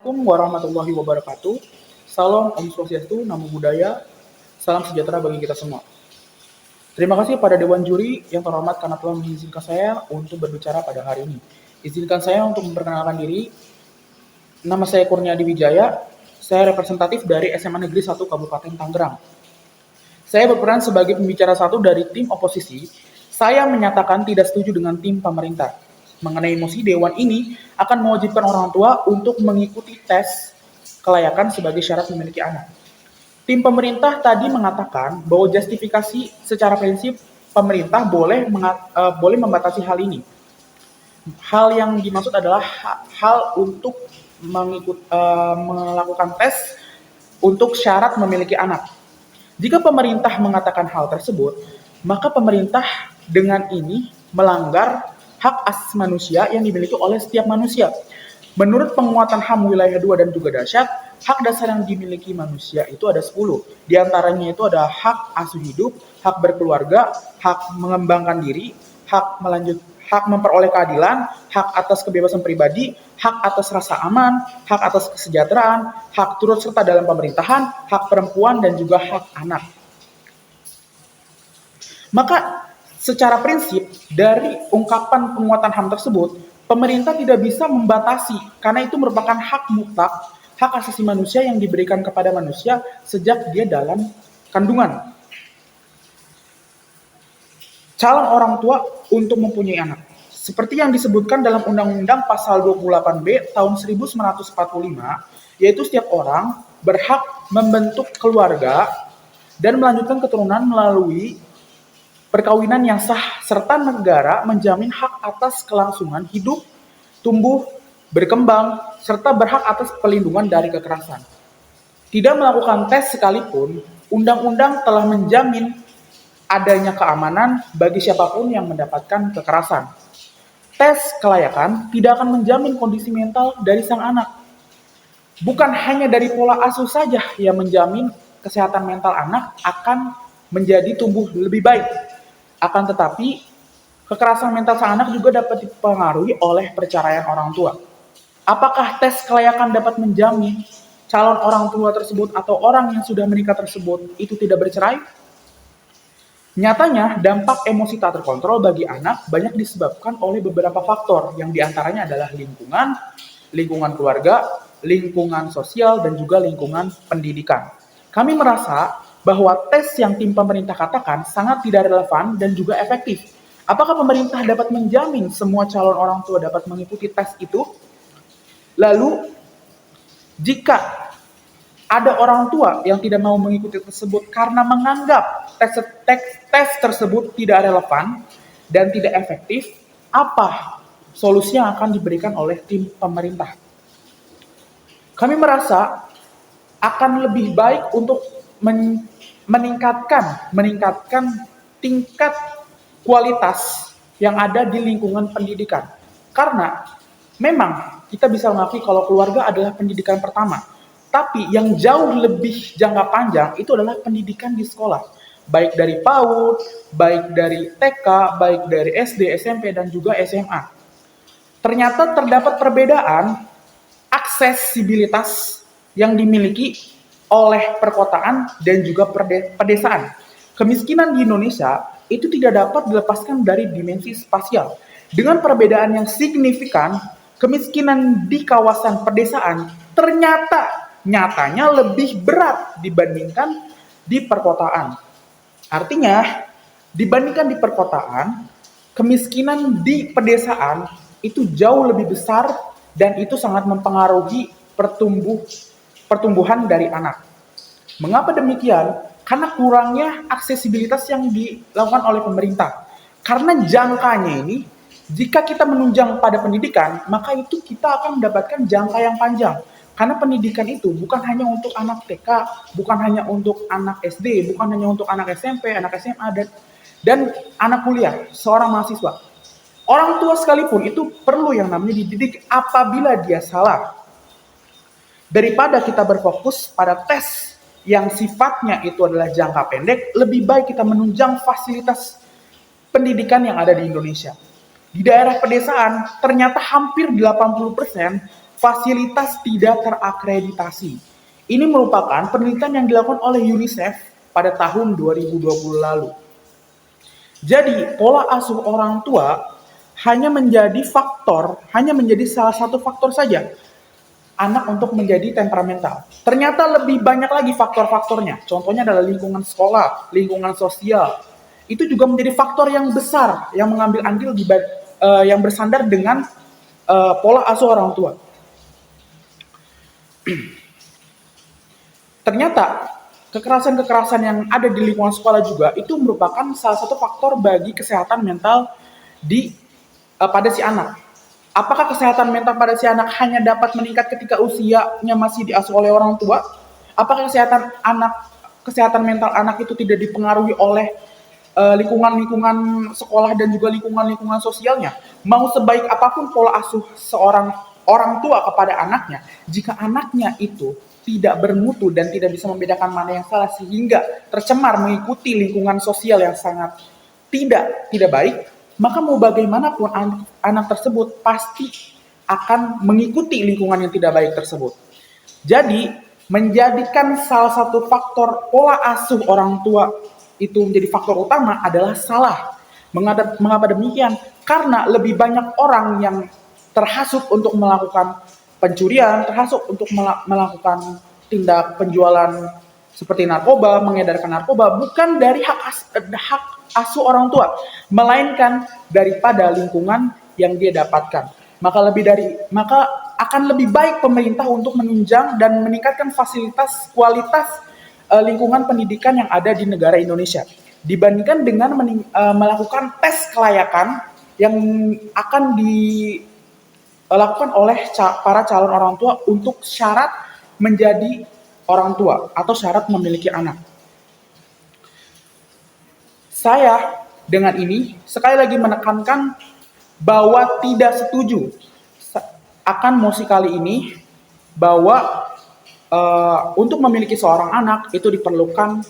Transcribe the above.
Assalamualaikum warahmatullahi wabarakatuh. Salam Om Swastiastu, Namo Buddhaya, salam sejahtera bagi kita semua. Terima kasih pada Dewan Juri yang terhormat karena telah mengizinkan saya untuk berbicara pada hari ini. Izinkan saya untuk memperkenalkan diri. Nama saya Kurniadi Wijaya, saya representatif dari SMA Negeri 1 Kabupaten Tangerang. Saya berperan sebagai pembicara satu dari tim oposisi. Saya menyatakan tidak setuju dengan tim pemerintah. Mengenai mosi, Dewan ini akan mewajibkan orang tua untuk mengikuti tes kelayakan sebagai syarat memiliki anak. Tim pemerintah tadi mengatakan bahwa justifikasi secara prinsip pemerintah boleh membatasi hal ini. Hal yang dimaksud adalah hal untuk melakukan tes untuk syarat memiliki anak. Jika pemerintah mengatakan hal tersebut, maka pemerintah dengan ini melanggar hak asasi manusia yang dimiliki oleh setiap manusia. Menurut penguatan HAM wilayah 2 dan juga dahsyat, hak dasar yang dimiliki manusia itu ada 10. Di antaranya itu ada hak asuh hidup, hak berkeluarga, hak mengembangkan diri, hak memperoleh keadilan, hak atas kebebasan pribadi, hak atas rasa aman, hak atas kesejahteraan, hak turut serta dalam pemerintahan, hak perempuan, dan juga hak anak. Maka secara prinsip dari ungkapan penguatan HAM tersebut, pemerintah tidak bisa membatasi karena itu merupakan hak mutlak, hak asasi manusia yang diberikan kepada manusia sejak dia dalam kandungan. Calon orang tua untuk mempunyai anak. Seperti yang disebutkan dalam Undang-Undang Pasal 28B tahun 1945, yaitu setiap orang berhak membentuk keluarga dan melanjutkan keturunan melalui perkawinan yang sah, serta negara menjamin hak atas kelangsungan hidup, tumbuh, berkembang, serta berhak atas pelindungan dari kekerasan. Tidak melakukan tes sekalipun, undang-undang telah menjamin adanya keamanan bagi siapapun yang mendapatkan kekerasan. Tes kelayakan tidak akan menjamin kondisi mental dari sang anak. Bukan hanya dari pola asuh saja yang menjamin kesehatan mental anak akan menjadi tumbuh lebih baik. Akan tetapi, kekerasan mental sang anak juga dapat dipengaruhi oleh perceraian orang tua. Apakah tes kelayakan dapat menjamin calon orang tua tersebut atau orang yang sudah menikah tersebut itu tidak bercerai? Nyatanya, dampak emosi tak terkontrol bagi anak banyak disebabkan oleh beberapa faktor, yang diantaranya adalah lingkungan keluarga, lingkungan sosial, dan juga lingkungan pendidikan. Kami merasa bahwa tes yang tim pemerintah katakan sangat tidak relevan dan juga efektif. Apakah pemerintah dapat menjamin semua calon orang tua dapat mengikuti tes itu? Lalu, jika ada orang tua yang tidak mau mengikuti tersebut karena menganggap tes tersebut tidak relevan dan tidak efektif, apa solusi yang akan diberikan oleh tim pemerintah? Kami merasa akan lebih baik untuk meningkatkan tingkat kualitas yang ada di lingkungan pendidikan. Karena memang kita bisa mengakui kalau keluarga adalah pendidikan pertama. Tapi yang jauh lebih jangka panjang itu adalah pendidikan di sekolah. Baik dari PAUD, baik dari TK, baik dari SD, SMP, dan juga SMA. Ternyata terdapat perbedaan aksesibilitas yang dimiliki oleh perkotaan dan juga pedesaan. Kemiskinan di Indonesia itu tidak dapat dilepaskan dari dimensi spasial. Dengan perbedaan yang signifikan, kemiskinan di kawasan pedesaan nyatanya lebih berat dibandingkan di perkotaan. Artinya, dibandingkan di perkotaan, kemiskinan di pedesaan itu jauh lebih besar dan itu sangat mempengaruhi pertumbuhan dari anak. Mengapa demikian? Karena kurangnya aksesibilitas yang dilakukan oleh pemerintah. Karena jangkanya ini, jika kita menunjang pada pendidikan, maka itu kita akan mendapatkan jangka yang panjang. Karena pendidikan itu bukan hanya untuk anak TK, bukan hanya untuk anak SD, bukan hanya untuk anak SMP, anak SMA, dan anak kuliah, seorang mahasiswa. Orang tua sekalipun itu perlu yang namanya dididik apabila dia salah. Daripada kita berfokus pada tes yang sifatnya itu adalah jangka pendek, lebih baik kita menunjang fasilitas pendidikan yang ada di Indonesia. Di daerah pedesaan, ternyata hampir 80% fasilitas tidak terakreditasi. Ini merupakan penelitian yang dilakukan oleh UNICEF pada tahun 2020 lalu. Jadi, pola asuh orang tua hanya menjadi salah satu faktor saja anak untuk menjadi temperamental. Ternyata lebih banyak lagi faktor-faktornya. Contohnya adalah lingkungan sekolah, lingkungan sosial. Itu juga menjadi faktor yang besar yang mengambil andil yang bersandar dengan pola asuh orang tua. Ternyata kekerasan-kekerasan yang ada di lingkungan sekolah juga itu merupakan salah satu faktor bagi kesehatan mental pada si anak. Apakah kesehatan mental pada si anak hanya dapat meningkat ketika usianya masih diasuh oleh orang tua? Apakah kesehatan mental anak itu tidak dipengaruhi oleh lingkungan-lingkungan sekolah dan juga lingkungan-lingkungan sosialnya? Mau sebaik apapun pola asuh seorang orang tua kepada anaknya, jika anaknya itu tidak bermutu dan tidak bisa membedakan mana yang salah sehingga tercemar mengikuti lingkungan sosial yang sangat tidak baik, maka mau bagaimanapun anak tersebut pasti akan mengikuti lingkungan yang tidak baik tersebut. Jadi, menjadikan salah satu faktor pola asuh orang tua itu menjadi faktor utama adalah salah. Mengapa demikian? Karena lebih banyak orang yang terhasut untuk melakukan pencurian, terhasut untuk melakukan tindak penjualan seperti narkoba, mengedarkan narkoba, bukan dari hak asuh orang tua, melainkan daripada lingkungan yang dia dapatkan. Maka akan lebih baik pemerintah untuk menunjang dan meningkatkan kualitas lingkungan pendidikan yang ada di negara Indonesia dibandingkan dengan melakukan tes kelayakan yang akan dilakukan oleh para calon orang tua untuk syarat menjadi orang tua atau syarat memiliki anak. Saya dengan ini sekali lagi menekankan bahwa tidak setuju akan mosi kali ini bahwa untuk memiliki seorang anak itu diperlukan